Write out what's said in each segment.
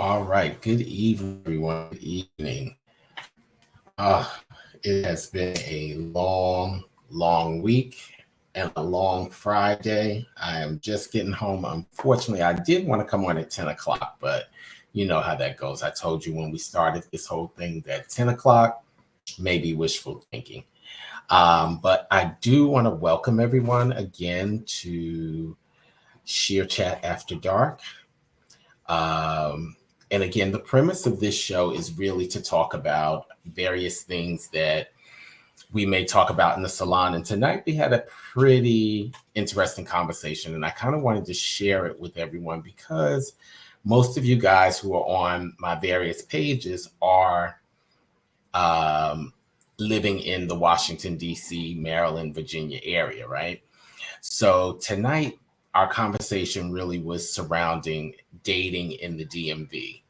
All right. Good evening, everyone. Good evening. Uh, it has been a long week and a long Friday. I am just getting home. Unfortunately, I did want to come on at 10 o'clock, but you know how that goes. I told you when we started this whole thing that 10 o'clock may be wishful thinking. But I do want to welcome everyone again to Shear Chat After Dark. Um, and again, the premise of this show is really to talk about various things that we may talk about in the salon. And tonight we had a pretty interesting conversation, and I kind of wanted to share it with everyone because most of you guys who are on my various pages are um, living in the Washington, D.C., Maryland, Virginia area, right? So tonight, our conversation really was surrounding dating in the DMV.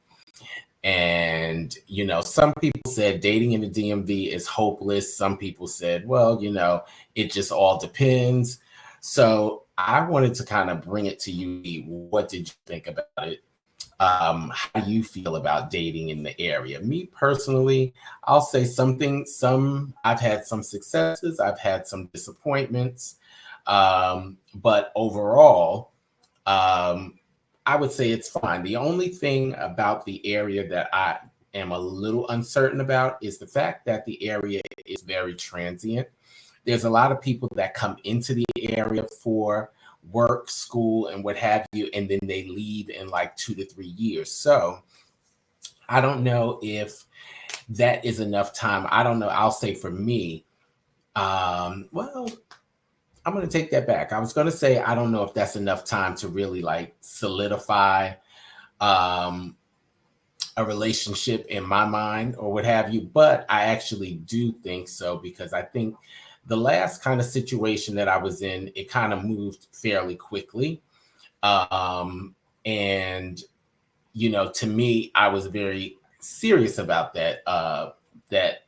And, some people said dating in the DMV is hopeless. Some people said, well, it just all depends. So I wanted to kind of bring it to you. What did you think about it? How do you feel about dating in the area? Me personally, I'll say I've had some successes, I've had some disappointments. But overall, I would say it's fine. The only thing about the area that I am a little uncertain about is the fact that the area is very transient. There's a lot of people that come into the area for work, school, and what have you, and then they leave in like 2 to 3 years. So I don't know if that is enough time. I don't know. I'll say for me, well, I'm going to take that back. I was going to say, I don't know if that's enough time to really like solidify um, a relationship in my mind or what have you. But I actually do think so because I think the last kind of situation that I was in, it kind of moved fairly quickly. And, to me, I was very serious about that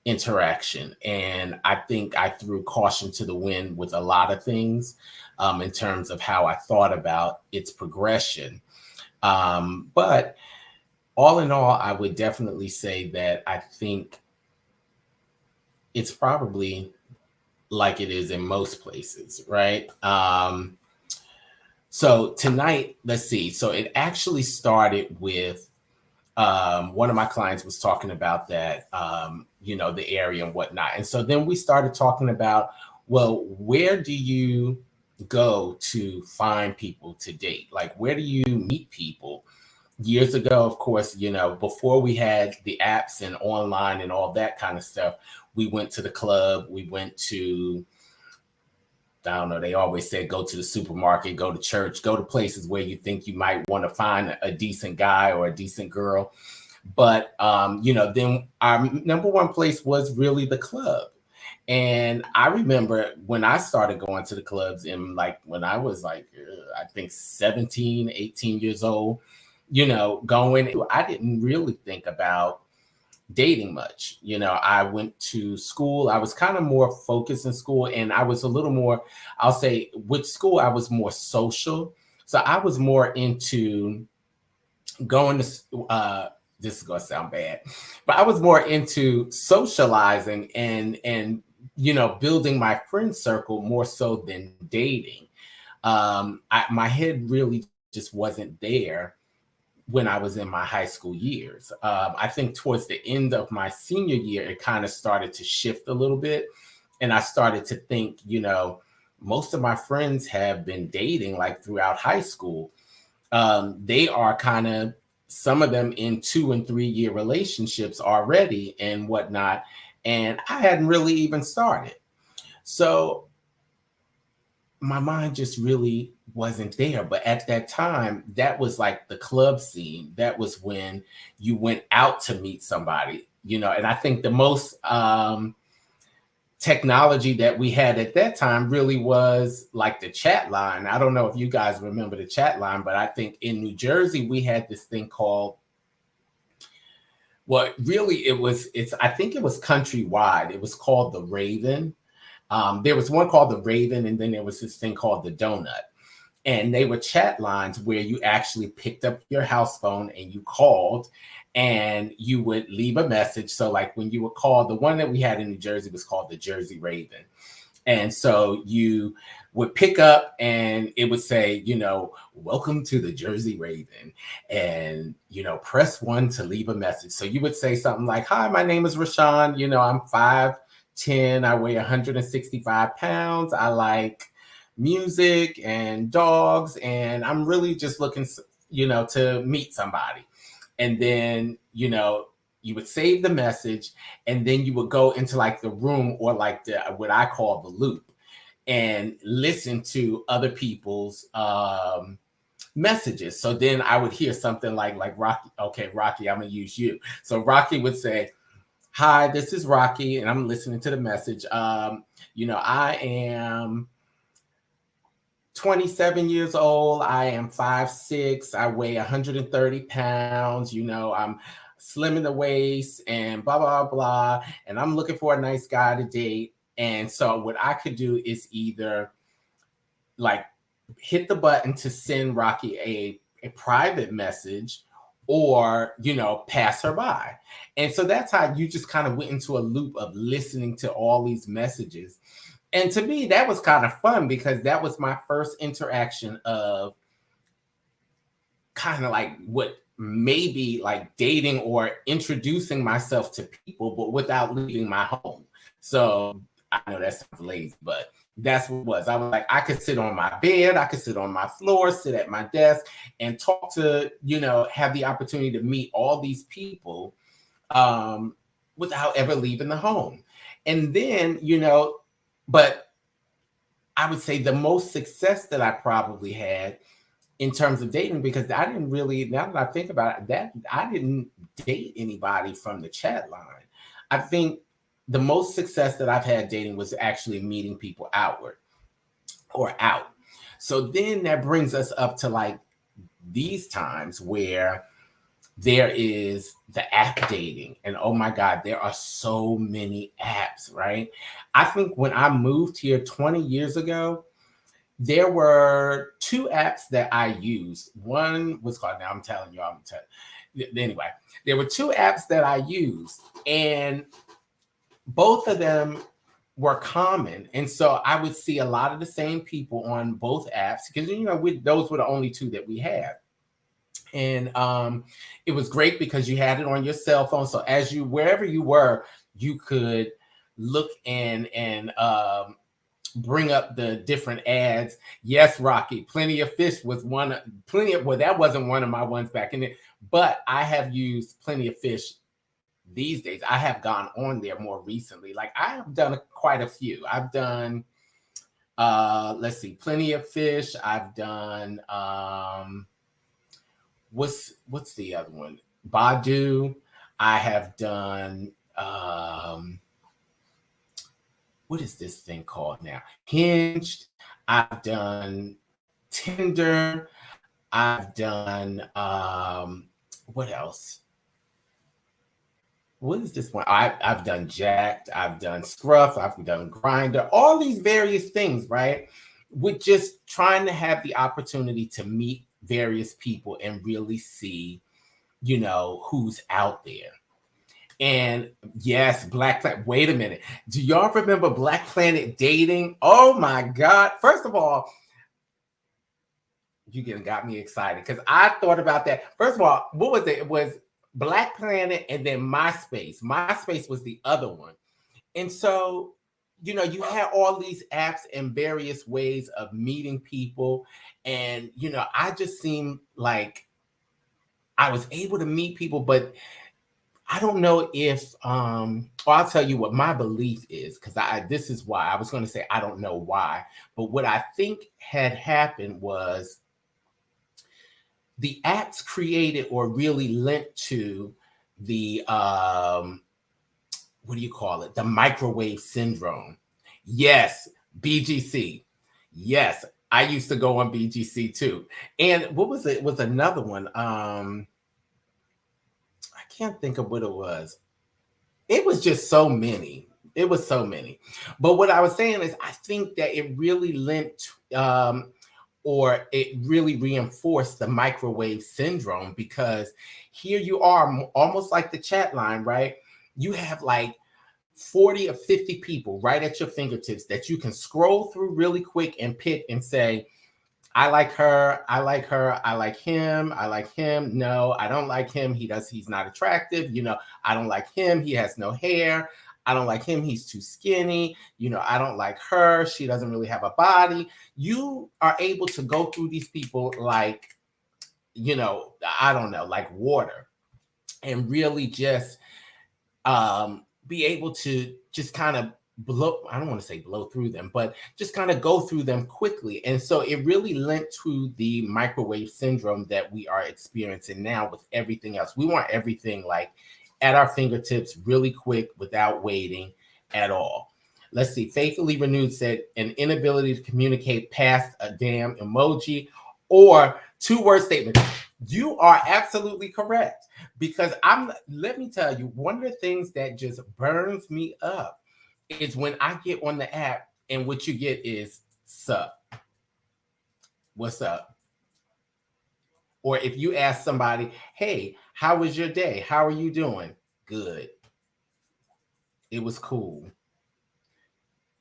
interaction. And I think I threw caution to the wind with a lot of things in terms of how I thought about its progression. But all in all, I would definitely say that I think it's probably like it is in most places, right? So tonight, let's see. So it actually started with one of my clients was talking about that, the area and whatnot. And so then we started talking about, well, where do you go to find people to date? Like, where do you meet people? Years ago, of course, before we had the apps and online and all that kind of stuff, we went to the club, we went to, I don't know, they always said go to the supermarket, go to church, go to places where you think you might want to find a decent guy or a decent girl. But, then our number one place was really the club. And I remember when I started going to the clubs in when I was I think 17, 18 years old, going, I didn't really think about dating much. I went to school. I was kind of more focused in school, and I was a little more, I'll say with school, I was more social. So I was more into going to, this is going to sound bad, but I was more into socializing and building my friend circle more so than dating. My head really just wasn't there when I was in my high school years. I think towards the end of my senior year, it kind of started to shift a little bit. And I started to think, most of my friends have been dating like throughout high school. They are kind of, some of them in 2 and 3 year relationships already and whatnot. And I hadn't really even started. So my mind just really wasn't there. But at that time, that was like the club scene. That was when you went out to meet somebody, and I think the most technology that we had at that time really was like the chat line. I don't know if you guys remember the chat line, but I think in New Jersey, we had this thing called, well, really I think it was countrywide. It was called the Raven. There was one called the Raven, and then there was this thing called the Donut. And they were chat lines where you actually picked up your house phone and you called and you would leave a message. So, like when you would call, the one that we had in New Jersey was called the Jersey Raven. And so you would pick up and it would say, welcome to the Jersey Raven. And, press 1 to leave a message. So you would say something like, hi, my name is Rashawn. I'm 5'10". I weigh 165 pounds. I like music and dogs. And I'm really just looking, to meet somebody. And then, you would save the message and then you would go into like the room or like what I call the loop and listen to other people's messages. So then I would hear something like Rocky. Okay, Rocky, I'm gonna use you. So Rocky would say, hi, this is Rocky, and I'm listening to the message. I am 27 years old. I am 5'6". I weigh 130 pounds. I'm slim in the waist and blah, blah, blah. And I'm looking for a nice guy to date. And so what I could do is either like hit the button to send Rocky a private message or, pass her by. And so that's how you just kind of went into a loop of listening to all these messages. And to me, that was kind of fun because that was my first interaction of kind of like what maybe like dating or introducing myself to people, but without leaving my home. So I know that sounds lazy, but that's what it was. I was like, I could sit on my bed, I could sit on my floor, sit at my desk and talk to, have the opportunity to meet all these people without ever leaving the home. And then, but I would say the most success that I probably had in terms of dating, because I didn't really, now that I think about it, that I didn't date anybody from the chat line. I think the most success that I've had dating was actually meeting people outward or out. So then that brings us up to like these times where there is the app dating. And oh my God, there are so many apps, right? I think when I moved here 20 years ago, there were 2 apps that I used. One was called, now I'm telling you, anyway, there were 2 apps that I used and both of them were common. And so I would see a lot of the same people on both apps because, those were the only 2 that we had. And it was great because you had it on your cell phone. So as wherever you were, you could look and bring up the different ads. Yes, Rocky, Plenty of Fish was one. Well, that wasn't one of my ones back in it, but I have used Plenty of Fish these days. I have gone on there more recently. Like I have done quite a few. I've done, let's see, Plenty of Fish. I've done, what's the other one? Badu. I have done, what is this thing called now? Hinged. I've done Tinder. I've done what else? What is this one? I've done Jacked. I've done Scruff. I've done Grinder. All these various things, right? With just trying to have the opportunity to meet various people and really see, who's out there. And yes, Black Planet. Wait a minute. Do y'all remember Black Planet dating? Oh my God. First of all, you got me excited because I thought about that. First of all, what was it? It was Black Planet and then MySpace. MySpace was the other one. And so, you had all these apps and various ways of meeting people. And, I just seemed like I was able to meet people, but I don't know if I'll tell you what my belief is, because this is why I was going to say I don't know why, but what I think had happened was the apps created or really lent to the what do you call it? The microwave syndrome. Yes, BGC. Yes, I used to go on BGC too. And what was it? It was another one. I can't think of what it was. It was just so many. It was so many. But what I was saying is I think that it really lent or it really reinforced the microwave syndrome, because here you are, almost like the chat line, right? You have like 40 or 50 people right at your fingertips that you can scroll through really quick and pick and say, I like her, I like her, I like him, I like him. No, I don't like him. He's not attractive. I don't like him. He has no hair. I don't like him. He's too skinny. I don't like her. She doesn't really have a body. You are able to go through these people like, I don't know, like water, and really just be able to just kind of I don't want to say blow through them, but just kind of go through them quickly. And so it really lent to the microwave syndrome that we are experiencing now with everything else. We want everything like at our fingertips really quick without waiting at all. Let's see. Faithfully Renewed said an inability to communicate past a damn emoji or 2-word statement. You are absolutely correct, because let me tell you, one of the things that just burns me up is when I get on the app and what you get is sup. What's up? Or if you ask somebody, hey, how was your day? How are you doing? Good. It was cool.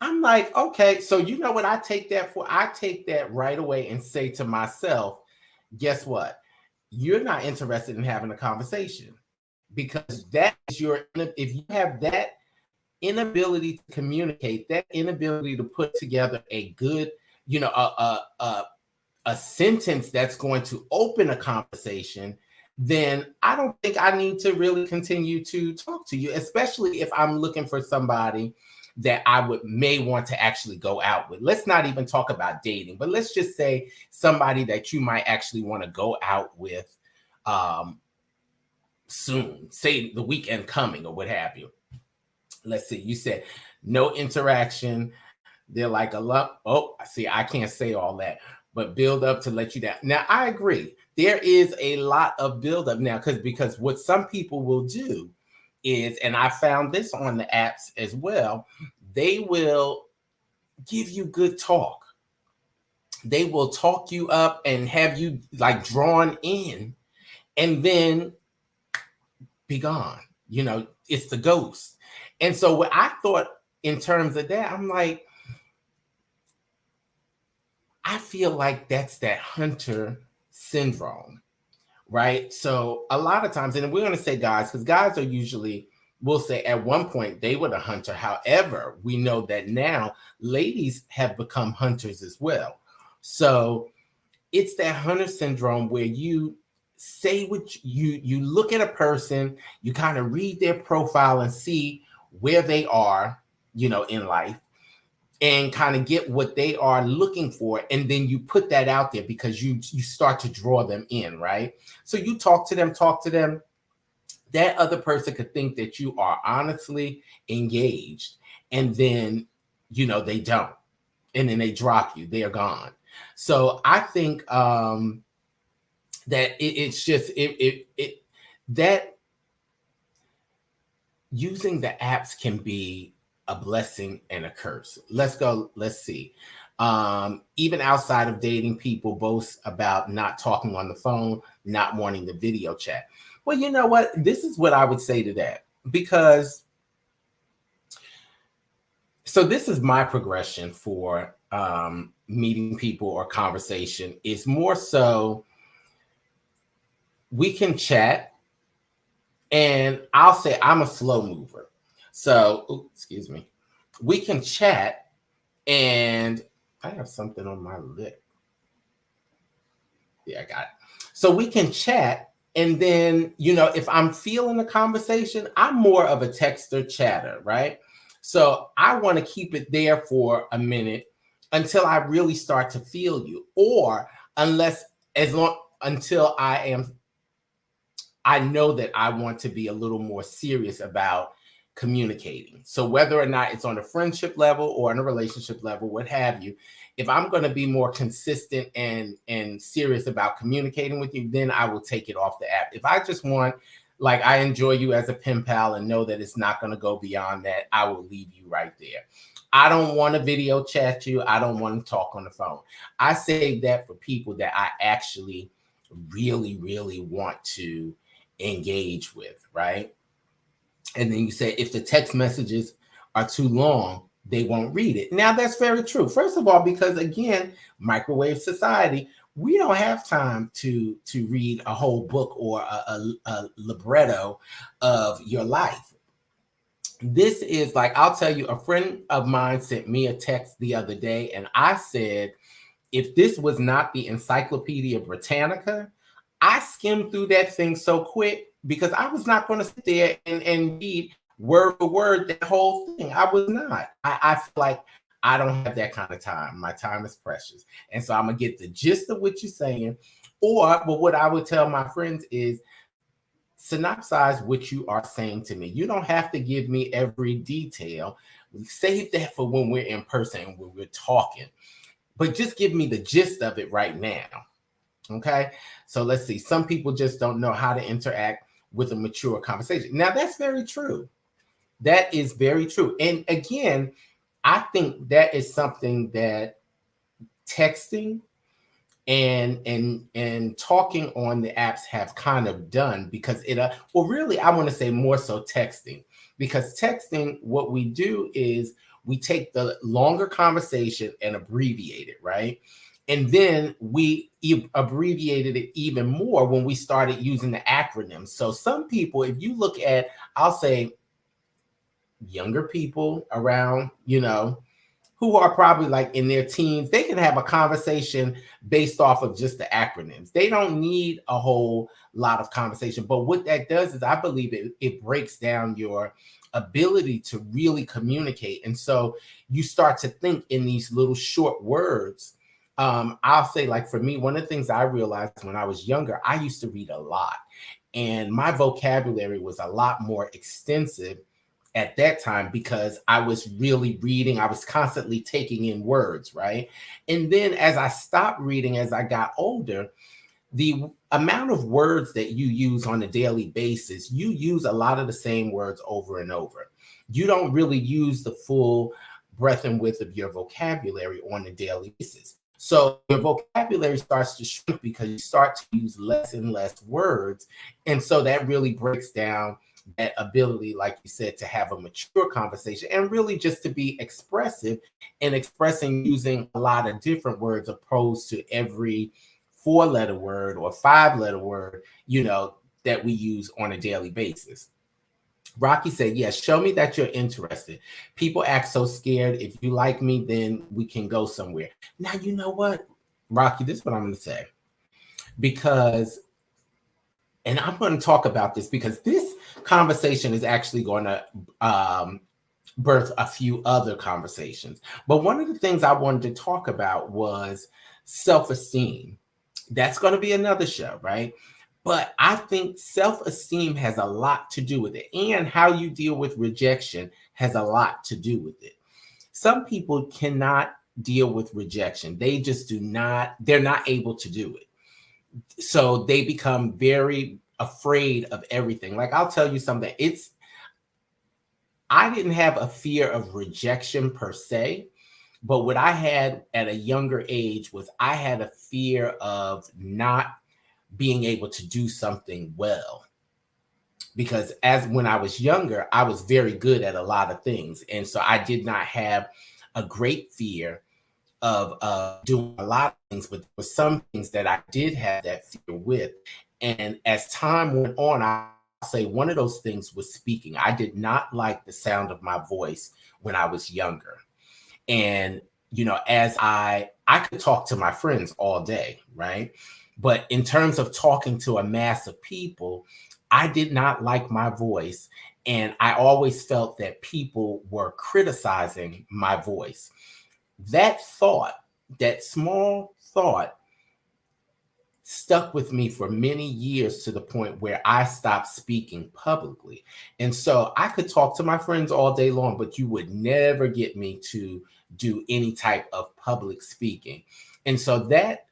I'm like, okay, so you know what I take that for? I take that right away and say to myself, guess what? You're not interested in having a conversation, because that is if you have that inability to communicate, that inability to put together a good, a sentence that's going to open a conversation, then I don't think I need to really continue to talk to you, especially if I'm looking for somebody that I may want to actually go out with. Let's not even talk about dating, but let's just say somebody that you might actually want to go out with soon, say the weekend coming or what have you. Let's see, you said no interaction. They're like a lump. Oh, see, I can't say all that, but build up to let you down. Now, I agree. There is a lot of build up now, because what some people will do is, and I found this on the apps as well, they will give you good talk. They will talk you up and have you like drawn in, and then be gone. It's the ghost. And so what I thought in terms of that, I'm like, I feel like that's that hunter syndrome, right? So a lot of times, and we're going to say guys, because guys are usually, we'll say at one point they were the hunter. However, we know that now ladies have become hunters as well. So it's that hunter syndrome where you say what you look at a person, you kind of read their profile and see where they are, in life, and kind of get what they are looking for. And then you put that out there because you start to draw them in, right? So you talk to them. That other person could think that you are honestly engaged, and then, they don't. And then they drop you, they are gone. So I think that it's just, that using the apps can be a blessing and a curse. Let's see. Even outside of dating, people boast about not talking on the phone, not wanting the video chat. Well, you know what? This is what I would say to that, because so this is my progression for meeting people or conversation. Is more so we can chat, and I'll say I'm a slow mover. So, excuse me. We can chat, and I have something on my lip. Yeah, I got it. So we can chat, and then, if I'm feeling a conversation, I'm more of a texter chatter, right? So I want to keep it there for a minute until I really start to feel you, or until I know that I want to be a little more serious about communicating. So whether or not it's on a friendship level or on a relationship level, what have you, if I'm going to be more consistent and serious about communicating with you, then I will take it off the app. If I just want, like, I enjoy you as a pen pal and know that it's not going to go beyond that, I will leave you right there. I don't want to video chat you. I don't want to talk on the phone. I save that for people that I actually really, really want to engage with, right? And then you say, if the text messages are too long, they won't read it. Now, that's very true. First of all, because again, microwave society, we don't have time to read a whole book or a libretto of your life. This is like, I'll tell you, a friend of mine sent me a text the other day, and I said, if this was not the Encyclopedia Britannica, I skimmed through that thing so quick because I was not going to sit there and read word for word that whole thing. I was not. I feel like I don't have that kind of time. My time is precious. And so I'm going to get the gist of what you're saying. But what I would tell my friends is synopsize what you are saying to me. You don't have to give me every detail. Save that for when we're in person, when we're talking. But just give me the gist of it right now. Okay. So let's see. Some people just don't know how to interact with a mature conversation. Now, that's very true. That is very true. And again, I think that is something that texting and talking on the apps have kind of done, because well, really, I want to say more so texting, because texting, what we do is we take the longer conversation and abbreviate it, right? And then we abbreviated it even more when we started using the acronyms. So some people, if you look at, I'll say, younger people around, who are probably like in their teens, they can have a conversation based off of just the acronyms. They don't need a whole lot of conversation. But what that does is, I believe it breaks down your ability to really communicate. And so you start to think in these little short words. I'll say, like, for me, one of the things I realized when I was younger, I used to read a lot, and my vocabulary was a lot more extensive at that time because I was really reading. I was constantly taking in words, right? And then as I stopped reading, as I got older, the amount of words that you use on a daily basis, you use a lot of the same words over and over. You don't really use the full breadth and width of your vocabulary on a daily basis. So your vocabulary starts to shrink because you start to use less and less words. And so that really breaks down that ability, like you said, to have a mature conversation and really just to be expressive and expressing using a lot of different words opposed to every 4-letter word or 5-letter word, that we use on a daily basis. Rocky said, yes, show me that you're interested. People act so scared. If you like me, then we can go somewhere. Now, you know what, Rocky, this is what I'm going to say. Because, and I'm going to talk about this because this conversation is actually going to birth a few other conversations. But one of the things I wanted to talk about was self-esteem. That's going to be another show, right? But I think self-esteem has a lot to do with it, and how you deal with rejection has a lot to do with it. Some people cannot deal with rejection. They just they're not able to do it. So they become very afraid of everything. Like, I'll tell you something. I didn't have a fear of rejection per se, but what I had at a younger age was I had a fear of not being able to do something well. Because when I was younger, I was very good at a lot of things. And so I did not have a great fear of doing a lot of things, but there were some things that I did have that fear with. And as time went on, I'll say one of those things was speaking. I did not like the sound of my voice when I was younger. And, as I could talk to my friends all day, right? But in terms of talking to a mass of people, I did not like my voice. And I always felt that people were criticizing my voice. That small thought, stuck with me for many years to the point where I stopped speaking publicly. And so I could talk to my friends all day long, but you would never get me to do any type of public speaking. And so that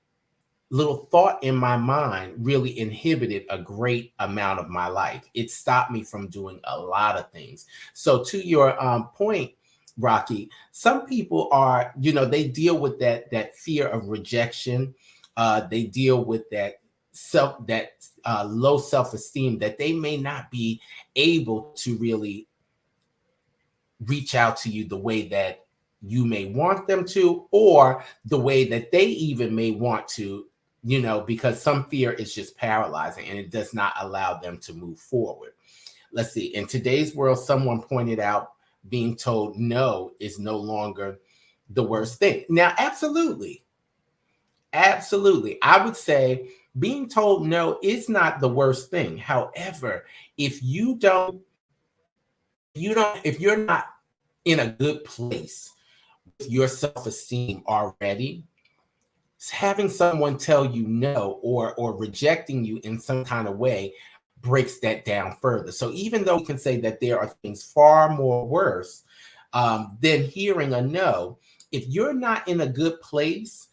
little thought in my mind really inhibited a great amount of my life. It stopped me from doing a lot of things. So to your point, Rocky, some people are, they deal with that fear of rejection. They deal with that low self-esteem, that they may not be able to really reach out to you the way that you may want them to, or the way that they even may want to, because some fear is just paralyzing and it does not allow them to move forward. Let's see. In today's world, someone pointed out being told no is no longer the worst thing. Now, absolutely. Absolutely. I would say being told no is not the worst thing. However, if you're not in a good place with your self-esteem already, having someone tell you no or rejecting you in some kind of way breaks that down further. So even though we can say that there are things far more worse than hearing a no, if you're not in a good place,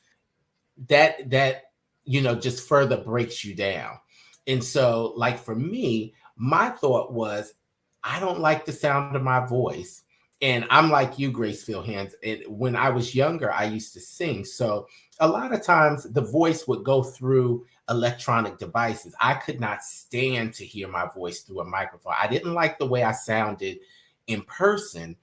that just further breaks you down. And so, like, for me, my thought was, I don't like the sound of my voice. And I'm like you, Gracefield Hands. When I was younger, I used to sing. So a lot of times the voice would go through electronic devices. I could not stand to hear my voice through a microphone. I didn't like the way I sounded in person,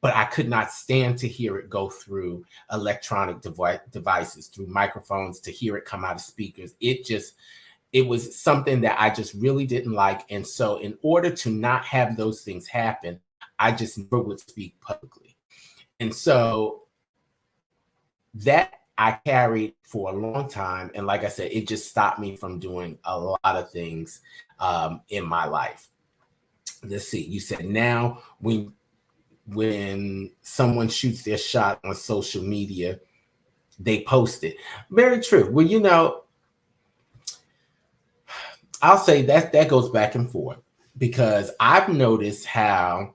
but I could not stand to hear it go through electronic devices, through microphones, to hear it come out of speakers. It was something that I just really didn't like. And so in order to not have those things happen, I just never would speak publicly. And so that I carried for a long time. And like I said, it just stopped me from doing a lot of things in my life. Let's see. You said now when someone shoots their shot on social media, they post it. Very true. Well, I'll say that goes back and forth, because I've noticed how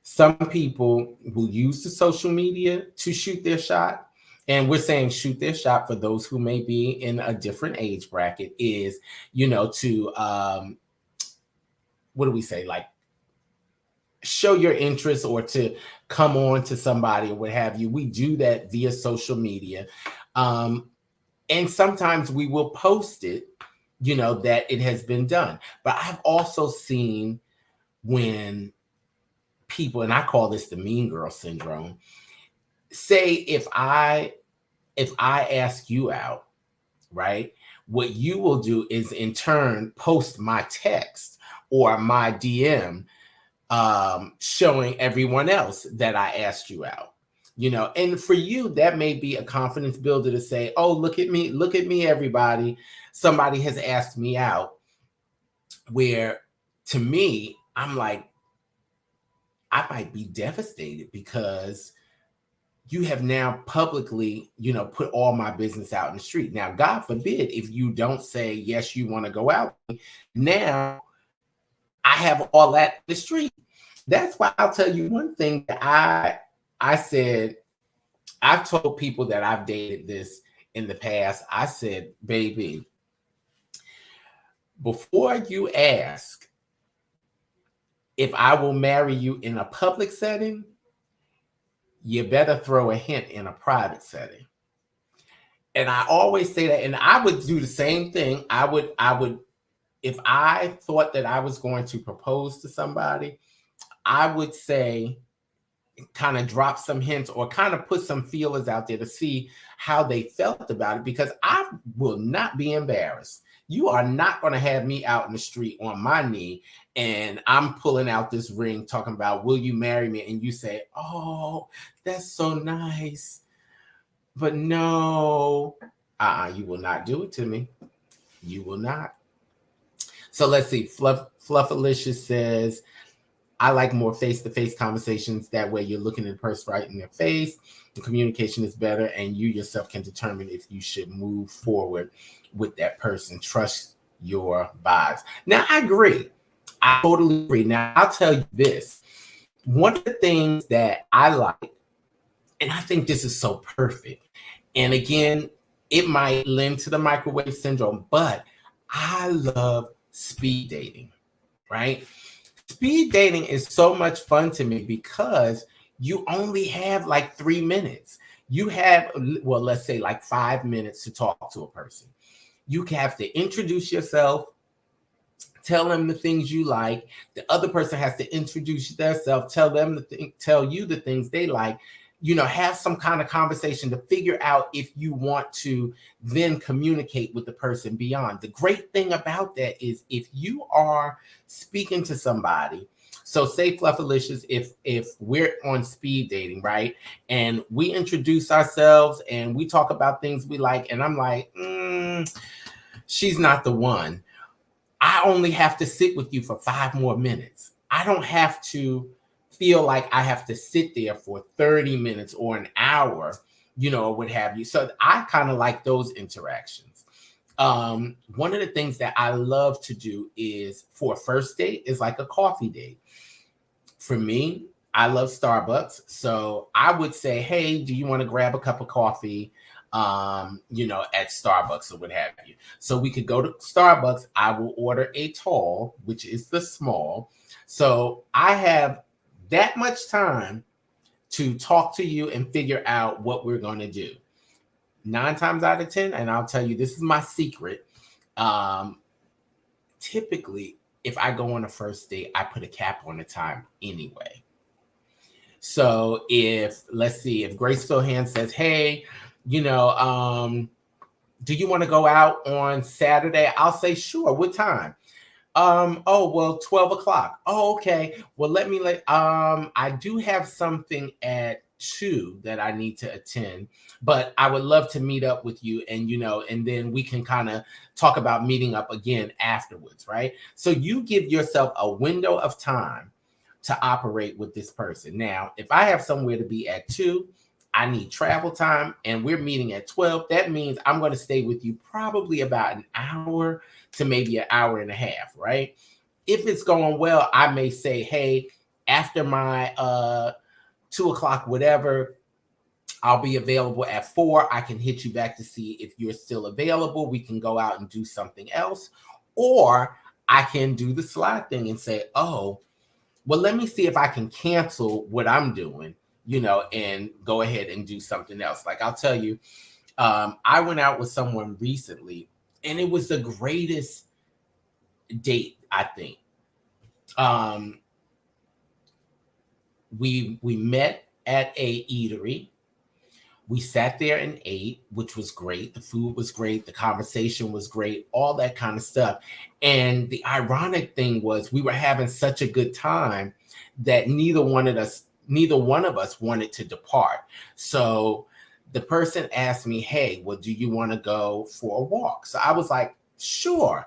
some people will use the social media to shoot their shot. And we're saying shoot their shot for those who may be in a different age bracket is, to, what do we say? Like, show your interest or to come on to somebody or what have you. We do that via social media. And sometimes we will post it, that it has been done. But I've also seen when people, and I call this the mean girl syndrome, say if I ask you out, right, what you will do is in turn post my text or my DM showing everyone else that I asked you out. And for you, that may be a confidence builder to say, oh, look at me, everybody. Somebody has asked me out. Where to me, I'm like, I might be devastated because you have now publicly, put all my business out in the street. Now, God forbid if you don't say, yes, you want to go out. Now I have all that in the street. That's why I'll tell you one thing that I said. I've told people that I've dated this in the past. I said, baby, before you ask if I will marry you in a public setting, you better throw a hint in a private setting. And I always say that, and I would do the same thing. I would, if I thought that I was going to propose to somebody, I would say, kind of drop some hints or kind of put some feelers out there to see how they felt about it, because I will not be embarrassed. You are not going to have me out in the street on my knee and I'm pulling out this ring talking about, will you marry me? And you say, oh, that's so nice. But no, you will not do it to me. You will not. So let's see. Fluffalicious says, I like more face-to-face conversations. That way you're looking at the person right in their face. The communication is better and you yourself can determine if you should move forward with that person. Trust your vibes. Now, I agree. I totally agree. Now, I'll tell you this. One of the things that I like, and I think this is so perfect, and again, it might lend to the microwave syndrome, but I love speed dating, right? Speed dating is so much fun to me because you only have like 3 minutes. You have, well, let's say like 5 minutes to talk to a person. You have to introduce yourself, tell them the things you like. The other person has to introduce themselves, tell you the things they like. Have some kind of conversation to figure out if you want to then communicate with the person beyond. The great thing about that is if you are speaking to somebody, so say Fluffalicious, if we're on speed dating, right? And we introduce ourselves and we talk about things we like, and I'm like, she's not the one. I only have to sit with you for 5 more minutes. I don't have to feel like I have to sit there for 30 minutes or an hour, or what have you. So I kind of like those interactions. One of the things that I love to do is for a first date is like a coffee date. For me, I love Starbucks. So I would say, hey, do you want to grab a cup of coffee? At Starbucks or what have you. So we could go to Starbucks. I will order a tall, which is the small. So I have that much time to talk to you and figure out what we're going to do. 9 times out of 10, and I'll tell you, this is my secret. Typically, if I go on a first date, I put a cap on the time anyway. So let's see, if Grace Philhan says, hey, do you want to go out on Saturday? I'll say, sure. What time? 12 o'clock. Oh, okay. Well, I do have something at 2 that I need to attend, but I would love to meet up with you and then we can kind of talk about meeting up again afterwards, right? So you give yourself a window of time to operate with this person. Now, if I have somewhere to be at 2, I need travel time and we're meeting at 12. That means I'm going to stay with you probably about an hour to maybe an hour and a half, right? If it's going well, I may say, hey, after my 2 o'clock, whatever, I'll be available at 4. I can hit you back to see if you're still available. We can go out and do something else. Or I can do the slide thing and say, oh, well, let me see if I can cancel what I'm doing, and go ahead and do something else. Like I'll tell you, I went out with someone recently and it was the greatest date, I think. We met at a eatery. We sat there and ate, which was great. The food was great. The conversation was great, all that kind of stuff. And the ironic thing was we were having such a good time that neither one of us wanted to depart. So the person asked me, hey, well, do you want to go for a walk? So I was like, sure.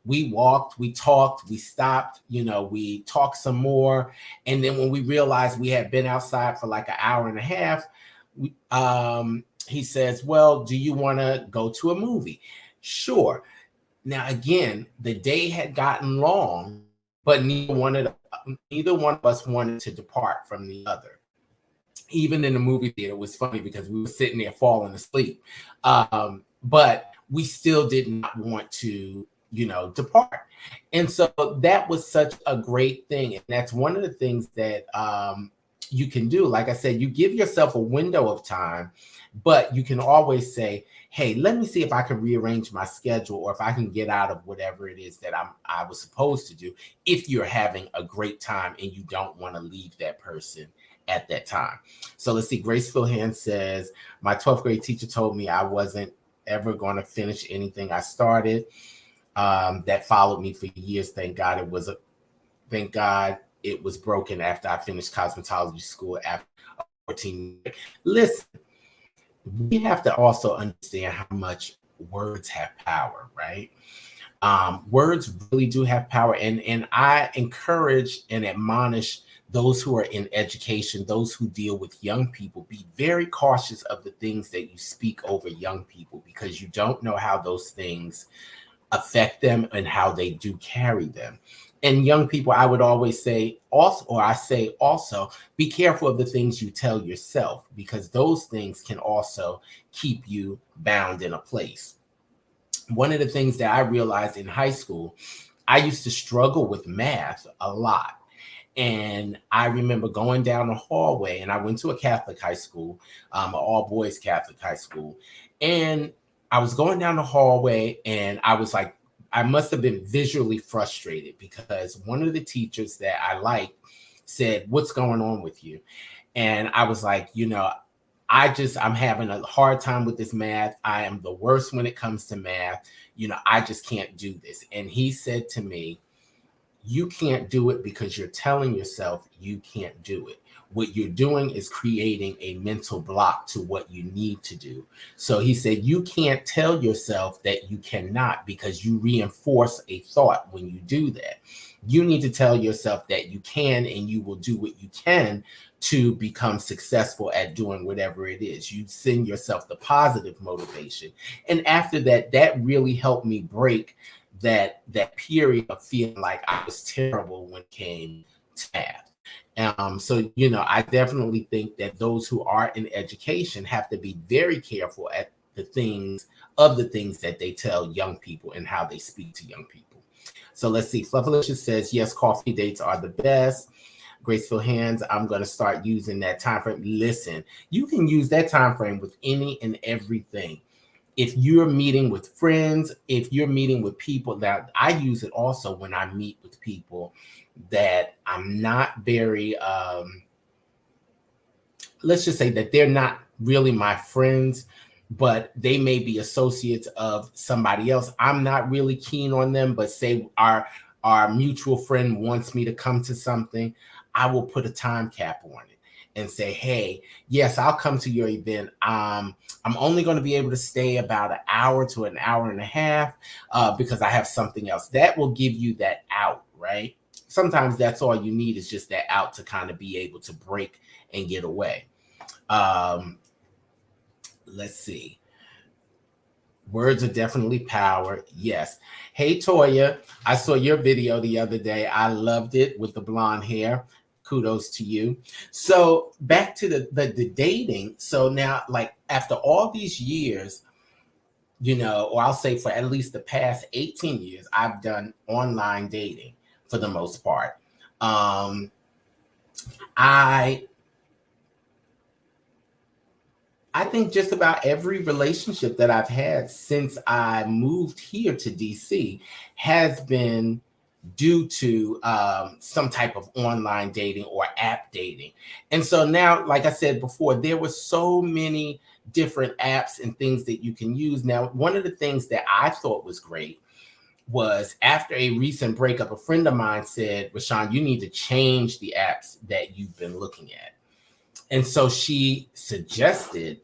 We walked, we talked, we stopped, we talked some more. And then when we realized we had been outside for like an hour and a half, he says, well, do you want to go to a movie? Sure. Now, again, the day had gotten long, but neither one of us wanted to depart from the other. Even in the movie theater, it was funny because we were sitting there falling asleep. But we still did not want to, depart. And so that was such a great thing. And that's one of the things that you can do. Like I said, you give yourself a window of time, but you can always say, hey, let me see if I can rearrange my schedule or if I can get out of whatever it is that I was supposed to do if you're having a great time and you don't want to leave that person at that time. So let's see. Grace Philhan says, my 12th grade teacher told me I wasn't ever going to finish anything I started. That followed me for years. Thank God it was broken after I finished cosmetology school after 14 years. Listen, we have to also understand how much words have power, right? Words really do have power. And I encourage and admonish those who are in education, those who deal with young people, be very cautious of the things that you speak over young people because you don't know how those things affect them and how they do carry them. And young people, I would always say also, be careful of the things you tell yourself because those things can also keep you bound in a place. One of the things that I realized in high school, I used to struggle with math a lot. And I remember going down the hallway, and I went to a Catholic high school, an all boys Catholic high school. And I was going down the hallway, and I was like, I must have been visually frustrated because one of the teachers that I liked said, "What's going on with you?" And I was like, I'm having a hard time with this math. I am the worst when it comes to math. I just can't do this. And he said to me, "You can't do it because you're telling yourself you can't do it. What you're doing is creating a mental block to what you need to do." So he said, "You can't tell yourself that you cannot because you reinforce a thought when you do that. You need to tell yourself that you can, and you will do what you can to become successful at doing whatever it is. You send yourself the positive motivation." And after that, that really helped me break that period of feeling like I was terrible when it came to math. So, I definitely think that those who are in education have to be very careful at the things that they tell young people and how they speak to young people. So let's see. Fluffalicious says, yes, coffee dates are the best. Graceful Hands, I'm going to start using that time frame. Listen, you can use that time frame with any and everything. If you're meeting with friends, if you're meeting with people, that I use it also when I meet with people that I'm not very, let's just say that they're not really my friends, but they may be associates of somebody else. I'm not really keen on them, but say our mutual friend wants me to come to something, I will put a time cap on it and say, "Hey, yes, I'll come to your event. I'm only going to be able to stay about an hour to an hour and a half because I have something else." That will give you that out, right? Sometimes that's all you need, is just that out to kind of be able to break and get away. Let's see. Words are definitely power. Yes. Hey, Toya, I saw your video the other day. I loved it with the blonde hair. Kudos to you. So back to the dating. So now, like, after all these years, or I'll say for at least the past 18 years, I've done online dating for the most part. I think just about every relationship that I've had since I moved here to DC has been due to some type of online dating or app dating. And so now, like I said before, there were so many different apps and things that you can use. Now, one of the things that I thought was great was, after a recent breakup, a friend of mine said, "Rashawn, you need to change the apps that you've been looking at." And so she suggested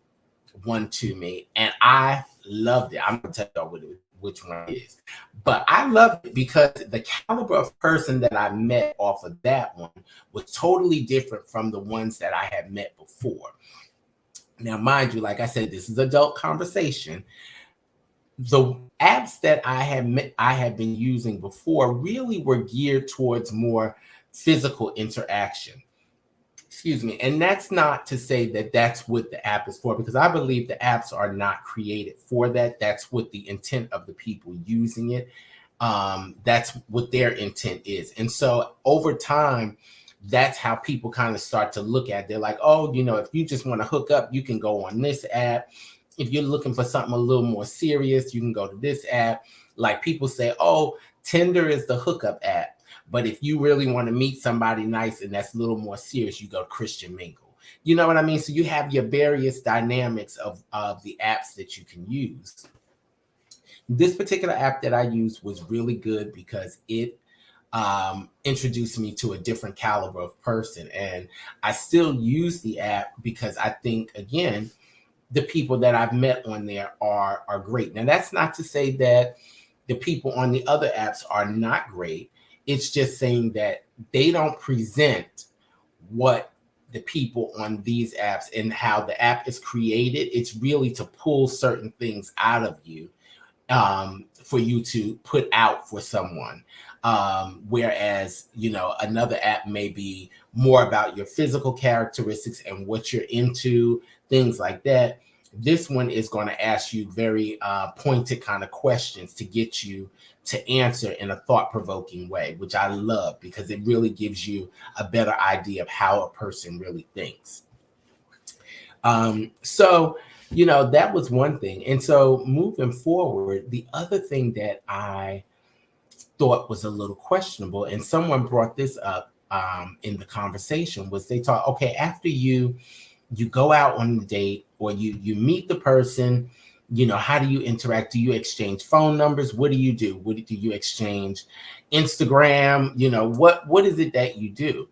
one to me, and I loved it. I'm gonna tell y'all which one it is, but I loved it because the caliber of person that I met off of that one was totally different from the ones that I had met before. Now, mind you, like I said, this is adult conversation. The apps that I had been using before really were geared towards more physical interaction. Excuse me. And that's not to say that that's what the app is for, because I believe the apps are not created for that. That's what the intent of the people using it. That's what their intent is. And so over time, that's how people kind of start to look at it. They're like, "Oh, if you just want to hook up, you can go on this app. If you're looking for something a little more serious, you can go to this app." Like, people say, "Oh, Tinder is the hookup app. But if you really want to meet somebody nice and that's a little more serious, you go to Christian Mingle." You know what I mean? So you have your various dynamics of the apps that you can use. This particular app that I used was really good because it introduced me to a different caliber of person. And I still use the app because I think, again, the people that I've met on there are great. Now, that's not to say that the people on the other apps are not great. It's just saying that they don't present what the people on these apps and how the app is created. It's really to pull certain things out of you for you to put out for someone. Whereas, another app may be more about your physical characteristics and what you're into, things like that. This one is going to ask you very pointed kind of questions to get you to answer in a thought-provoking way, which I love because it really gives you a better idea of how a person really thinks. So, that was one thing. And so moving forward, the other thing that I thought was a little questionable, and someone brought this up in the conversation, was they thought, okay, after you go out on the date or you meet the person, how do you interact? Do you exchange phone numbers? What do you do? What do you exchange? Instagram? What is it that you do?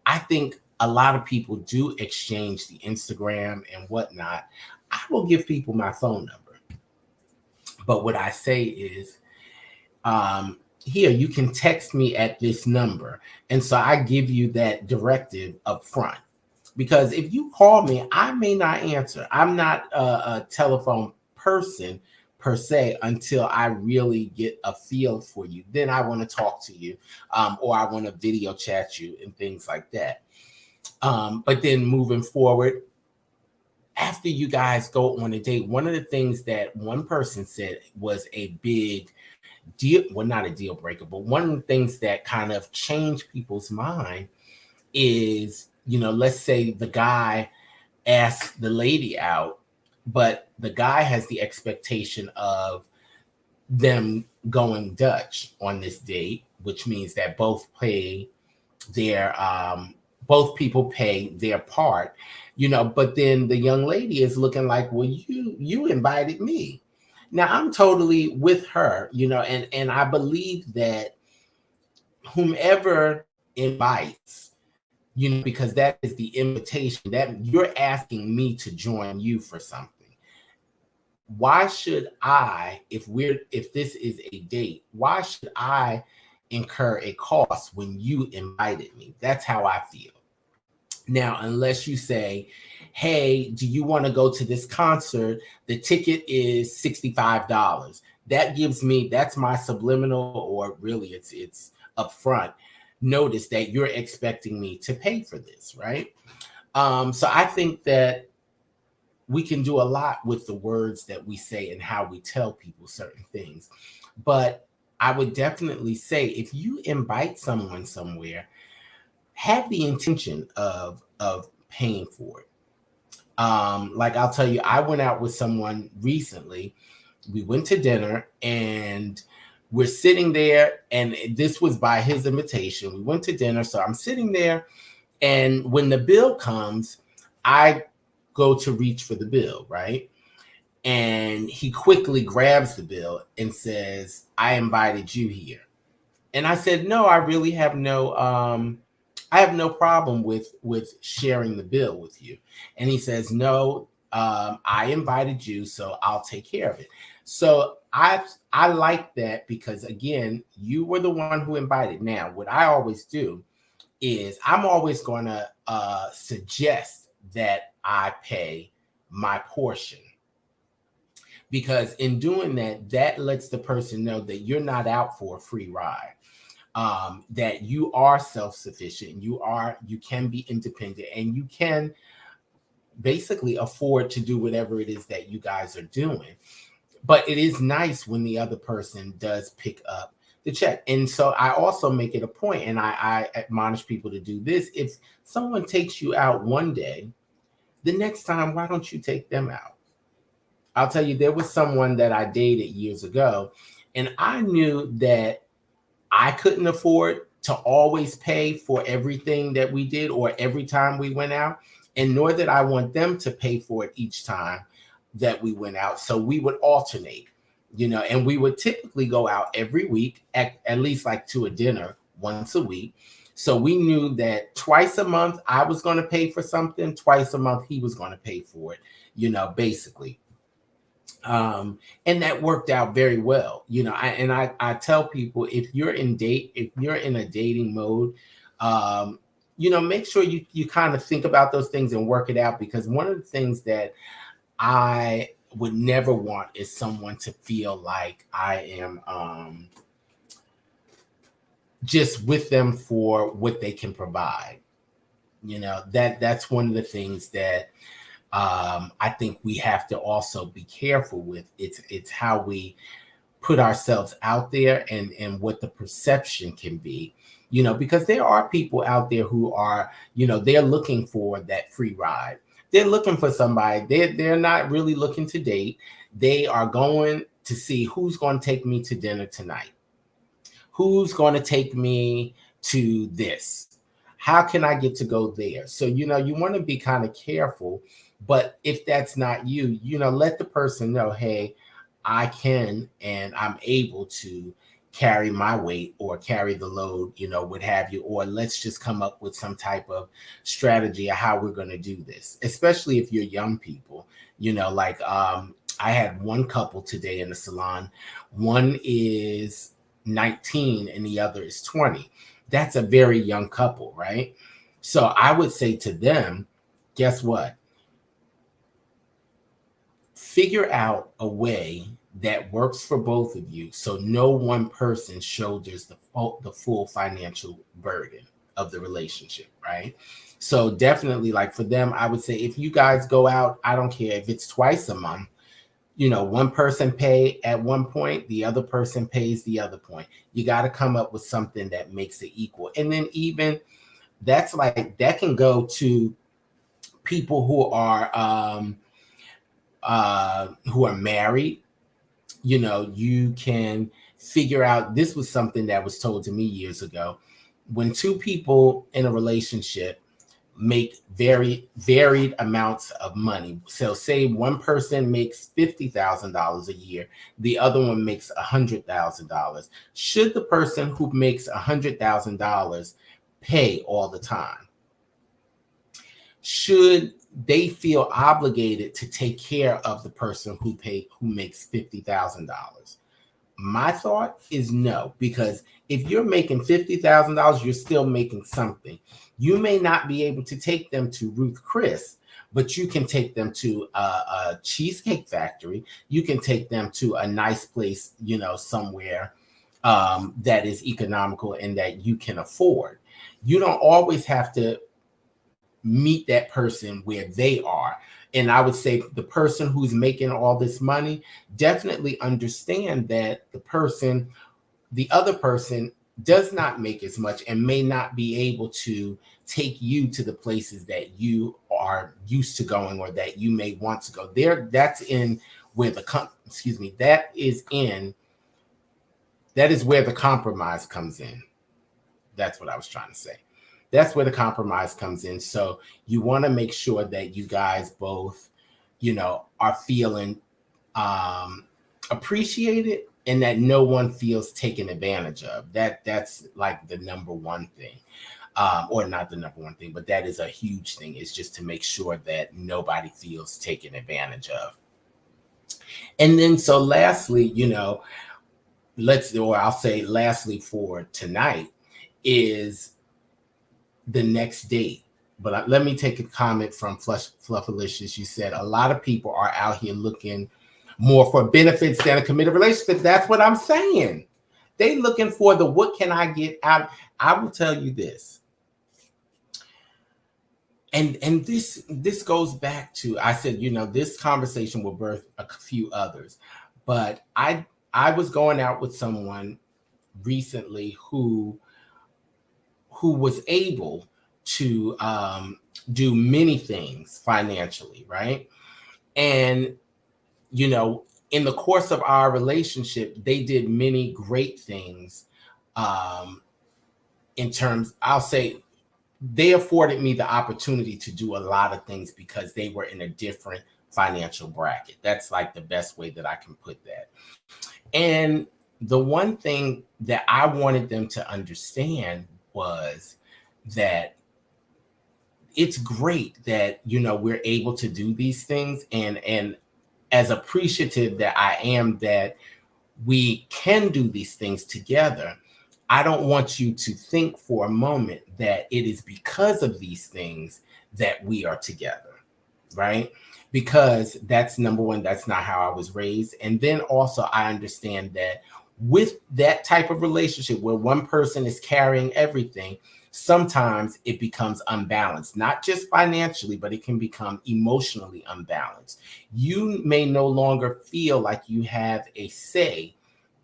I think a lot of people do exchange the Instagram and whatnot. I will give people my phone number, but what I say is, here, you can text me at this number. And so I give you that directive up front. Because if you call me, I may not answer. I'm not a telephone person per se until I really get a feel for you. Then I want to talk to you, or I want to video chat you and things like that. But then moving forward, after you guys go on a date, one of the things that one person said was a big deal, well, not a deal breaker, but one of the things that kind of changed people's mind is, let's say the guy asks the lady out, but the guy has the expectation of them going Dutch on this date, which means that both people pay their part, but then the young lady is looking like, well, you invited me. Now I'm totally with her, and I believe that whomever invites, because that is the invitation that you're asking me to join you for something. Why should I, if this is a date, why should I incur a cost when you invited me? That's how I feel. Now, unless you say, hey, do you want to go to this concert? The ticket is $65. That's my subliminal, or really it's upfront notice that you're expecting me to pay for this, right? So I think that we can do a lot with the words that we say and how we tell people certain things. But I would definitely say, if you invite someone somewhere, have the intention of paying for it. Like I'll tell you, I went out with someone recently. We went to dinner and we're sitting there, and this was by his invitation. We went to dinner, so I'm sitting there, and when the bill comes, I go to reach for the bill, right? And he quickly grabs the bill and says, I invited you here. And I said, no, I really have I have no problem with sharing the bill with you. And he says, no, I invited you, so I'll take care of it. So I like that, because again, you were the one who invited. Now, what I always do is I'm always going to suggest that I pay my portion, because in doing that, that lets the person know that you're not out for a free ride. That you are self-sufficient, you can be independent, and you can basically afford to do whatever it is that you guys are doing. But it is nice when the other person does pick up the check. And so I also make it a point, and I admonish people to do this. If someone takes you out one day, the next time, why don't you take them out? I'll tell you, there was someone that I dated years ago, and I knew that I couldn't afford to always pay for everything that we did or every time we went out, and nor did I want them to pay for it each time that we went out. So we would alternate, and we would typically go out every week, at least like to a dinner once a week. So we knew that twice a month I was going to pay for something, twice a month he was going to pay for it, basically. And that worked out very well. I tell people, if you're in a dating mode, make sure you kind of think about those things and work it out, because one of the things that I would never want is someone to feel like I am just with them for what they can provide. That's one of the things that I think we have to also be careful with it's how we put ourselves out there and what the perception can be, because there are people out there who are, they're looking for that free ride. They're looking for somebody. They're not really looking to date. They are going to see who's going to take me to dinner tonight. Who's going to take me to this? How can I get to go there? So, you want to be kind of careful. But if that's not you, let the person know, hey, I can and I'm able to carry my weight or carry the load, what have you, or let's just come up with some type of strategy of how we're going to do this, especially if you're young people, like I had one couple today in the salon. One is 19 and the other is 20. That's a very young couple, right? So I would say to them, guess what? Figure out a way that works for both of you so no one person shoulders the full financial burden of the relationship, right? So definitely, like for them, I would say if you guys go out, I don't care if it's twice a month, one person pay at one point, the other person pays the other point. You got to come up with something that makes it equal. And then even that can go to people who are married. You can figure out, this was something that was told to me years ago. When two people in a relationship make very varied amounts of money, so say one person makes $50,000 a year, the other one makes $100,000. Should the person who makes $100,000 pay all the time? Should they feel obligated to take care of the person who makes $50,000? My thought is no, because if you're making $50,000, you're still making something. You may not be able to take them to Ruth Chris, but you can take them to a cheesecake factory. You can take them to a nice place, somewhere that is economical and that you can afford. You don't always have to meet that person where they are. And I would say the person who's making all this money, definitely understand that the other person does not make as much and may not be able to take you to the places that you are used to going or that you may want to go there. That is where the compromise comes in. That's what I was trying to say. That's where the compromise comes in. So you want to make sure that you guys both, are feeling appreciated and that no one feels taken advantage of. That's like the number one thing, or not the number one thing, but that is a huge thing. Is just to make sure that nobody feels taken advantage of. And then, so lastly, I'll say lastly for tonight is the next date. But let me take a comment from Fluffalicious. You said a lot of people are out here looking more for benefits than a committed relationship. That's what I'm saying. They looking for the what can I get out. I will tell you this. And this goes back to, I said, this conversation will birth a few others. But I was going out with someone recently who was able to do many things financially, right? And, in the course of our relationship, they did many great things in terms, I'll say, they afforded me the opportunity to do a lot of things because they were in a different financial bracket. That's like the best way that I can put that. And the one thing that I wanted them to understand was that it's great that, we're able to do these things. And as appreciative that I am that we can do these things together, I don't want you to think for a moment that it is because of these things that we are together, right? Because that's number one, that's not how I was raised. And then also I understand that with that type of relationship where one person is carrying everything, sometimes it becomes unbalanced, not just financially, but it can become emotionally unbalanced. You may no longer feel like you have a say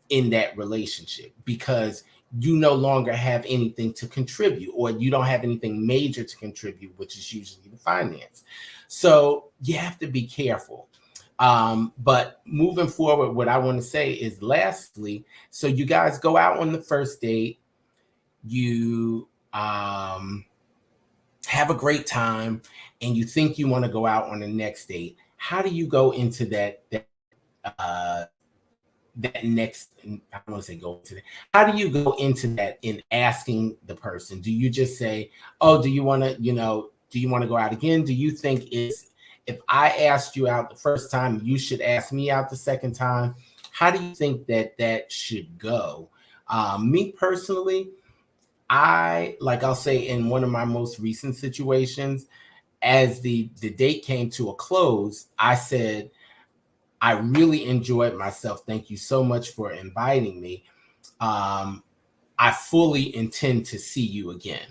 in that relationship because you no longer have anything to contribute, or you don't have anything major to contribute, which is usually the finance. So you have to be careful. But moving forward, what I want to say is lastly, so you guys go out on the first date, you have a great time, and you think you want to go out on the next date. How do you go into uh, that next, I don't want to say go into that. How do you go into that in asking the person? Do you just say, oh, do you want to, do you want to go out again? Do you think it's, if I asked you out the first time, you should ask me out the second time? How do you think that should go? Me personally, I'll say in one of my most recent situations, as the date came to a close, I said, I really enjoyed myself. Thank you so much for inviting me. I fully intend to see you again.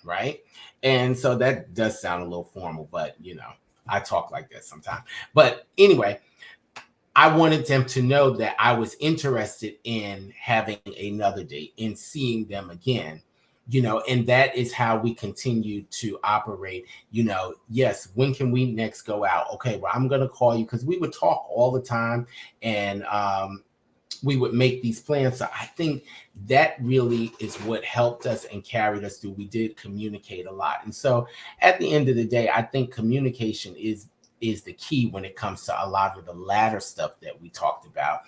Right. And so that does sound a little formal, but I talk like that sometimes. But anyway, I wanted them to know that I was interested in having another date, in seeing them again, and that is how we continue to operate. Yes, when can we next go out? Okay, well, I'm going to call you, because we would talk all the time, and we would make these plans. So I think that really is what helped us and carried us through. We did communicate a lot. And so at the end of the day, I think communication is the key when it comes to a lot of the latter stuff that we talked about.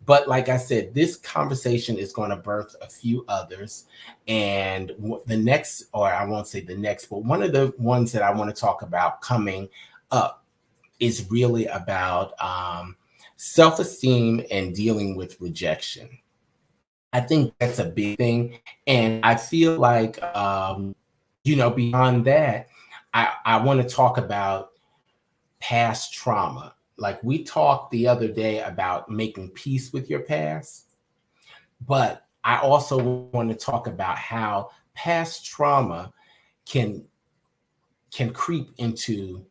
But like I said, this conversation is going to birth a few others. And the next, or I won't say the next, but one of the ones that I want to talk about coming up is really about self-esteem and dealing with rejection. I think that's a big thing. And I feel like, beyond that, I want to talk about past trauma. Like we talked the other day about making peace with your past, but I also want to talk about how past trauma can creep into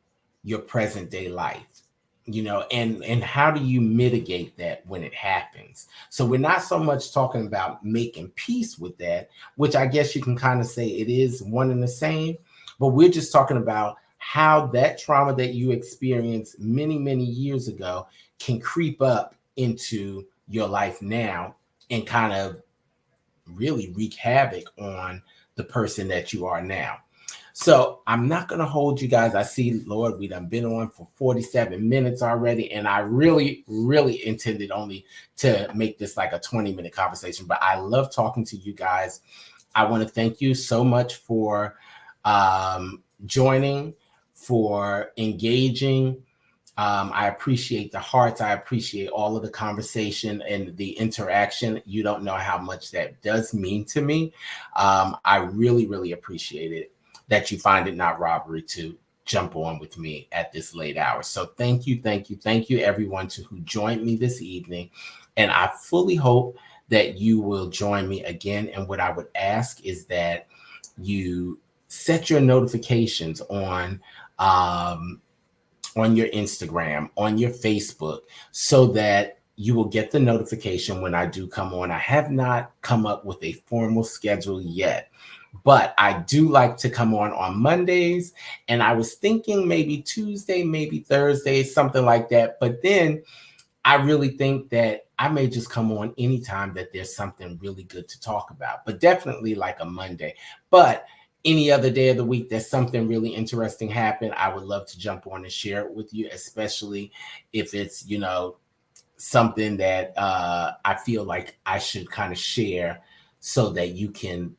your present day life, and how do you mitigate that when it happens? So we're not so much talking about making peace with that, which I guess you can kind of say it is one and the same, but we're just talking about how that trauma that you experienced many, many years ago can creep up into your life now and kind of really wreak havoc on the person that you are now. So I'm not going to hold you guys. I see, Lord, we done been on for 47 minutes already. And I really, really intended only to make this like a 20-minute conversation. But I love talking to you guys. I want to thank you so much for joining, for engaging. I appreciate the hearts. I appreciate all of the conversation and the interaction. You don't know how much that does mean to me. I really, really appreciate it, that you find it not robbery to jump on with me at this late hour. So thank you, everyone who joined me this evening. And I fully hope that you will join me again. And what I would ask is that you set your notifications on your Instagram, on your Facebook, so that you will get the notification when I do come on. I have not come up with a formal schedule yet, but I do like to come on Mondays. And I was thinking maybe Tuesday, maybe Thursday, something like that. But then I really think that I may just come on anytime that there's something really good to talk about, but definitely like a Monday. But any other day of the week that something really interesting happened, I would love to jump on and share it with you, especially if it's, something that I feel like I should kind of share so that you can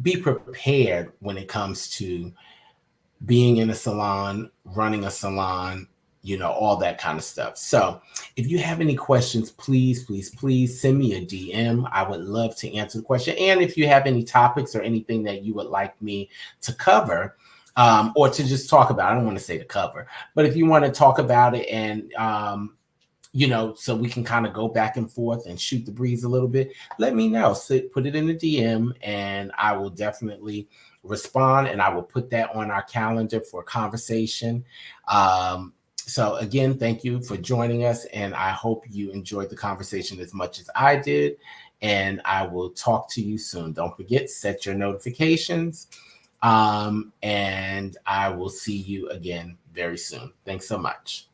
be prepared when it comes to being in a salon, running a salon, all that kind of stuff. So if you have any questions, please send me a DM. I would love to answer the question. And if you have any topics or anything that you would like me to cover, or to just talk about, I don't want to say to cover, but if you want to talk about it and so we can kind of go back and forth and shoot the breeze a little bit, let me know. So put it in the DM and I will definitely respond, and I will put that on our calendar for conversation. So again, thank you for joining us, and I hope you enjoyed the conversation as much as I did, and I will talk to you soon. Don't forget, set your notifications, and I will see you again very soon. Thanks so much.